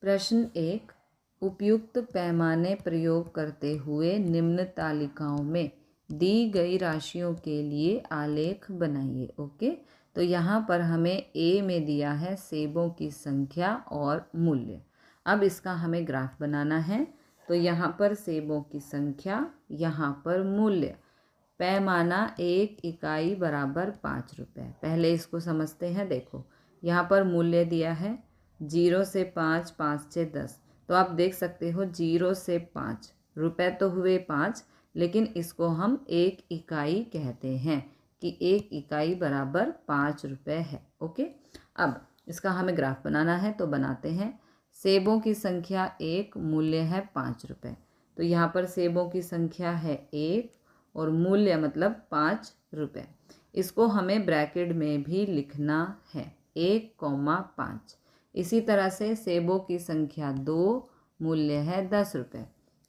प्रश्न 1। उपयुक्त पैमाने प्रयोग करते हुए निम्न तालिकाओं में दी गई राशियों के लिए आलेख बनाइए। ओके, तो यहाँ पर हमें ए में दिया है सेबों की संख्या और मूल्य। अब इसका हमें ग्राफ बनाना है। तो यहाँ पर सेबों की संख्या, यहाँ पर मूल्य। पैमाना 1 इकाई बराबर 5 रुपये। पहले इसको समझते हैं। देखो यहाँ पर मूल्य दिया है 0 से 5, 5 से 10। तो आप देख सकते हो 0 से 5 रुपये तो हुए 5, लेकिन इसको हम 1 इकाई कहते हैं कि 1 इकाई बराबर 5 रुपये है। ओके, अब इसका हमें ग्राफ बनाना है, तो बनाते हैं। सेबों की संख्या 1, मूल्य है 5 रुपये। तो यहाँ पर सेबों की संख्या है 1 और मूल्य मतलब 5 रुपये। इसको हमें ब्रैकेट में भी लिखना है 1,5। इसी तरह से सेबों की संख्या 2, मूल्य है 10 रुपये।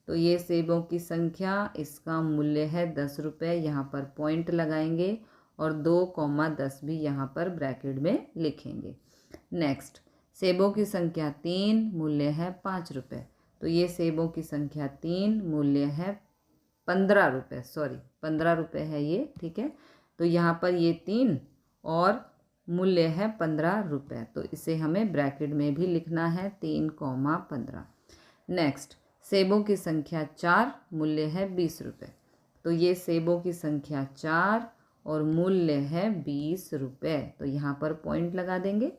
तो ये सेबों की संख्या, इसका मूल्य है 10 रुपये। यहाँ पर पॉइंट लगाएंगे और 2,10 भी यहाँ पर ब्रैकेट में लिखेंगे। नेक्स्ट, सेबों की संख्या 3, मूल्य है 5 रुपये। तो ये सेबों की संख्या 3, मूल्य है 15 रुपये, 15 रुपये है ये, ठीक है। तो यहाँ पर ये 3 और मूल्य है 15 रुपये। तो इसे हमें ब्रैकेट में भी लिखना है 3,15। नेक्स्ट, सेबों की संख्या 4, मूल्य है 20 रुपये। तो ये सेबों की संख्या 4 और मूल्य है 20 रुपये। तो यहाँ पर पॉइंट लगा देंगे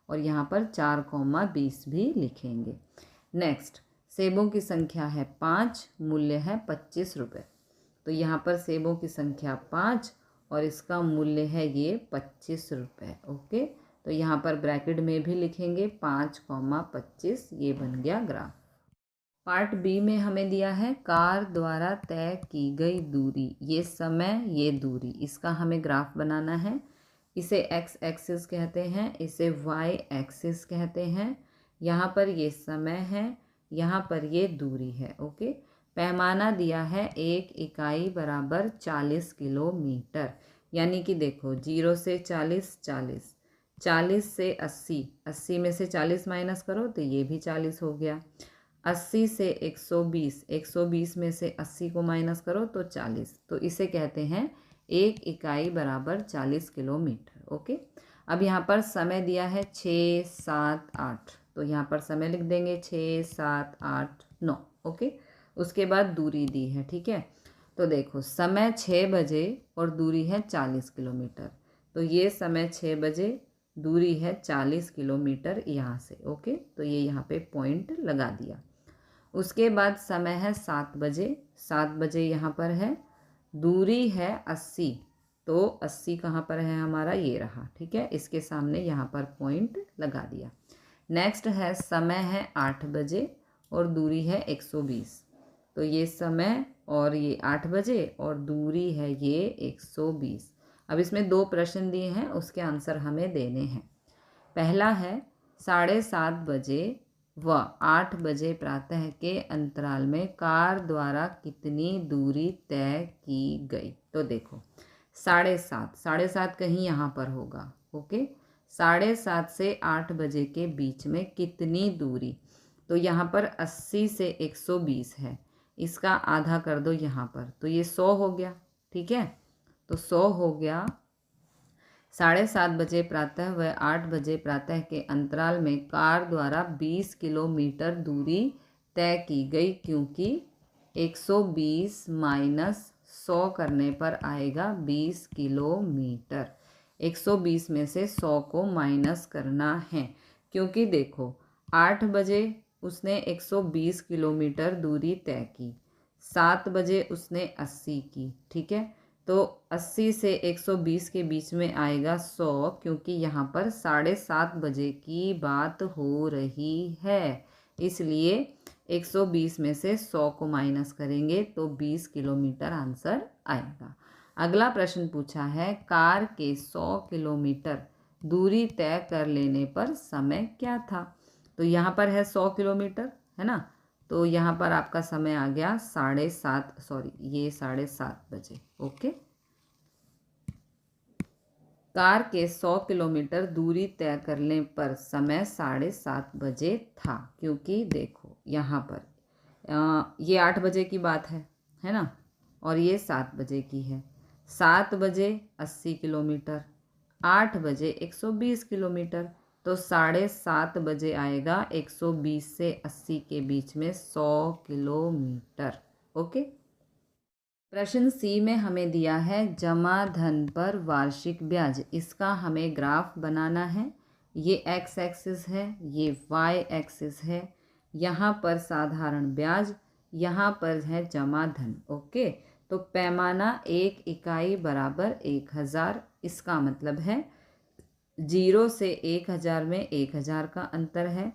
और यहाँ पर 4,20 भी लिखेंगे। नेक्स्ट, सेबों की संख्या है 5, मूल्य है 25 रुपये। तो यहाँ पर सेबों की संख्या 5 और इसका मूल्य है ये 25 रुपये। ओके, तो यहाँ पर ब्रैकेट में भी लिखेंगे 5,25। ये बन गया ग्राफ। पार्ट बी में हमें दिया है कार द्वारा तय की गई दूरी, ये समय, ये दूरी। इसका हमें ग्राफ बनाना है। इसे एक्स एक्सिस कहते हैं, इसे वाई एक्सिस कहते हैं। यहाँ पर ये समय है, यहाँ पर ये दूरी है। ओके, पैमाना दिया है 1 इकाई बराबर 40 किलोमीटर। यानी कि देखो 0 से 40, 40, 40 से 80, 80 में से 40 माइनस करो तो ये भी 40 हो गया। 80 से 120, 120 में से 80 को माइनस करो तो 40। तो इसे कहते हैं 1 इकाई बराबर 40 किलोमीटर। ओके, अब यहाँ पर समय दिया है 6, 7, 8। तो यहाँ पर समय लिख देंगे 6, 7, 8, 9। ओके, उसके बाद दूरी दी है, ठीक है। तो देखो समय 6 बजे और दूरी है 40 किलोमीटर। तो ये समय 6 बजे, दूरी है 40 किलोमीटर यहाँ से। ओके, तो ये यहाँ पे पॉइंट लगा दिया। उसके बाद समय है 7 बजे, 7 बजे यहाँ पर है, दूरी है 80। तो 80 कहाँ पर है हमारा, ये रहा, ठीक है। इसके सामने यहाँ पर पॉइंट लगा दिया। नेक्स्ट है समय है 8 बजे और दूरी है 120। तो ये समय और ये 8 बजे और दूरी है ये 120। अब इसमें 2 प्रश्न दिए हैं, उसके आंसर हमें देने हैं। पहला है 7:30 बजे व 8 बजे प्रातः के अंतराल में कार द्वारा कितनी दूरी तय की गई। तो देखो 7:30, 7:30 कहीं यहाँ पर होगा। ओके, 7:30 से 8 बजे के बीच में कितनी दूरी। तो यहाँ पर 80 से 120 है, इसका आधा कर दो यहाँ पर, तो ये 100 हो गया, ठीक है। तो 100 हो गया। 7:30 बजे प्रातः व 8 बजे प्रातः के अंतराल में कार द्वारा 20 किलोमीटर दूरी तय की गई, क्योंकि 120 माइनस 100 करने पर आएगा 20 किलोमीटर। 120 में से 100 को माइनस करना है, क्योंकि देखो 8 बजे उसने 120 किलोमीटर दूरी तय की, 7 बजे उसने 80 की, ठीक है। तो 80 से 120 के बीच में आएगा 100, क्योंकि यहाँ पर 7:30 बजे की बात हो रही है, इसलिए 120 में से 100 को माइनस करेंगे तो 20 किलोमीटर आंसर आएगा। अगला प्रश्न पूछा है कार के 100 किलोमीटर दूरी तय कर लेने पर समय क्या था। तो यहाँ पर है 100 किलोमीटर, है ना। तो यहाँ पर आपका समय आ गया 7:30 बजे। ओके, कार के 100 किलोमीटर दूरी तय करने पर समय 7:30 बजे था। क्योंकि देखो यहाँ पर ये 8 बजे की बात है ना, और ये 7 बजे की है। 7 बजे 80 किलोमीटर, 8 बजे 120 किलोमीटर, तो 7:30 बजे आएगा 120 से 80 के बीच में 100 किलोमीटर। ओके। प्रश्न सी में हमें दिया है जमा धन पर वार्षिक ब्याज। इसका हमें ग्राफ बनाना है। ये एक्स एक्सिस है, ये वाई एक्सिस है। यहाँ पर साधारण ब्याज, यहाँ पर है जमा धन। ओके, तो पैमाना 1 इकाई बराबर 1000। इसका मतलब है 0 से 1000 में 1000 का अंतर है,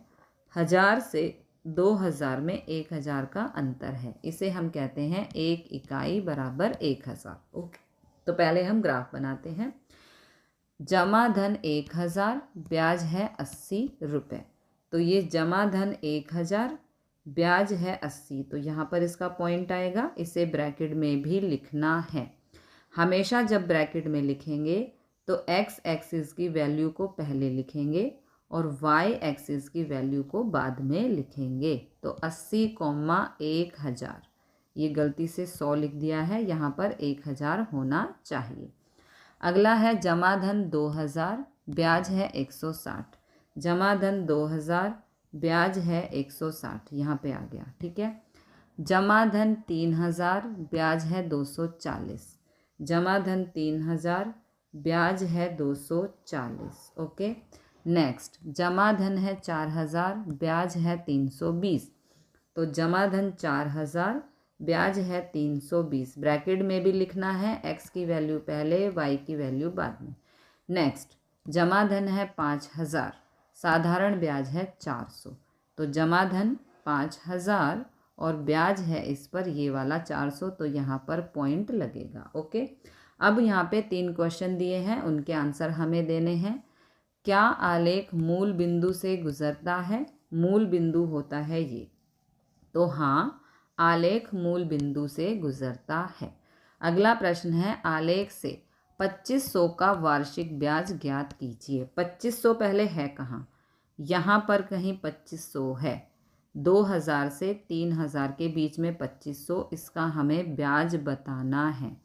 1000 से 2000 में 1000 का अंतर है। इसे हम कहते हैं 1 इकाई बराबर 1000। ओके, तो पहले हम ग्राफ बनाते हैं। जमा धन 1000, ब्याज है 80 रुपये। तो ये जमा धन 1000, ब्याज है 80, तो यहाँ पर इसका पॉइंट आएगा। इसे ब्रैकेट में भी लिखना है। हमेशा जब ब्रैकेट में लिखेंगे तो एक्स एक्सिस की वैल्यू को पहले लिखेंगे और वाई एक्सिस की वैल्यू को बाद में लिखेंगे। तो 80,1000, ये गलती से 100 लिख दिया है, यहाँ पर 1000 होना चाहिए। अगला है जमा धन 2000, ब्याज है 160। जमा धन 2000, ब्याज है 160, यहाँ पे आ गया। ठीक है। जमा धन 3000, ब्याज है 240। जमा धन 3000, ब्याज है 240। ओके। नेक्स्ट, जमा धन है 4000, ब्याज है 320। तो जमा धन 4000, ब्याज है 320। ब्रैकेट में भी लिखना है, एक्स की वैल्यू पहले, वाई की वैल्यू बाद में। नेक्स्ट, जमा धन है 5000, साधारण ब्याज है 400। तो जमा धन 5000 और ब्याज है इस पर ये वाला 400, तो यहाँ पर पॉइंट लगेगा। ओके। अब यहाँ पे 3 क्वेश्चन दिए हैं, उनके आंसर हमें देने हैं। क्या आलेख मूल बिंदु से गुजरता है? मूल बिंदु होता है ये, तो हाँ, आलेख मूल बिंदु से गुजरता है। अगला प्रश्न है, आलेख से 2500 का वार्षिक ब्याज ज्ञात कीजिए। 2500 पहले है कहाँ? यहाँ पर कहीं 2500 है। 2000 से 3000 के बीच में 2500, इसका हमें ब्याज बताना है।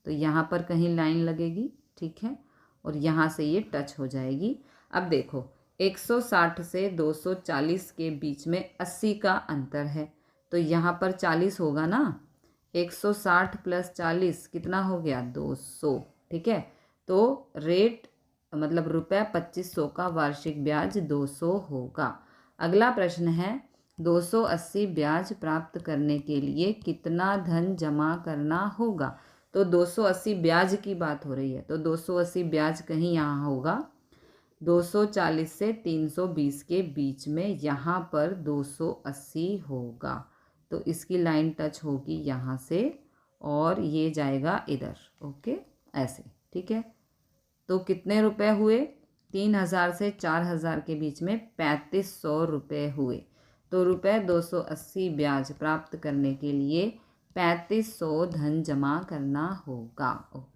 तो यहाँ पर कहीं लाइन लगेगी, ठीक है, और यहाँ से ये टच हो जाएगी। अब देखो, 160 से 240 के बीच में 80 का अंतर है, तो यहाँ पर 40 होगा ना। 160 प्लस 40 कितना हो गया? 200। ठीक है, तो रेट मतलब रुपये 2500 का वार्षिक ब्याज 200 होगा। अगला प्रश्न है, 280 ब्याज प्राप्त करने के लिए कितना धन जमा करना होगा? तो 280 ब्याज की बात हो रही है, तो 280 ब्याज कहीं यहाँ होगा। 240 से 320 के बीच में यहाँ पर 280 होगा, तो इसकी लाइन टच होगी यहाँ से और ये जाएगा इधर। ओके, ऐसे। ठीक है, तो कितने रुपए हुए? 3000 से 4000 के बीच में 3500 रुपये हुए। तो रुपये 280 ब्याज प्राप्त करने के लिए 3500 धन जमा करना होगा। ओके।